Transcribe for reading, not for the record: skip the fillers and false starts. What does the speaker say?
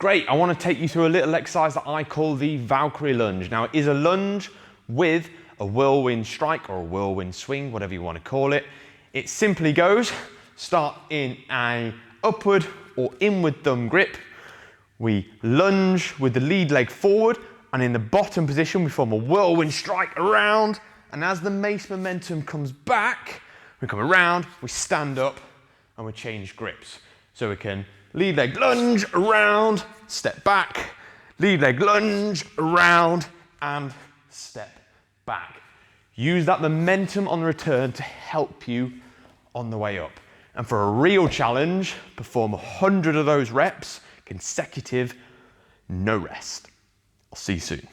Great, I want to take you through a little exercise that I call the Valkyrie Lunge. Now, it is a lunge with a whirlwind strike or a whirlwind swing, whatever you want to call it. It simply goes, start in a upward or inward thumb grip. We lunge with the lead leg forward, and in the bottom position, we form a whirlwind strike around. And as the mace momentum comes back, we come around, we stand up, and we change grips. So we can lead leg lunge around, step back, lead leg lunge around, and step back. Use that momentum on the return to help you on the way up. And for a real challenge, perform 100 of those reps, consecutive, no rest. I'll see you soon.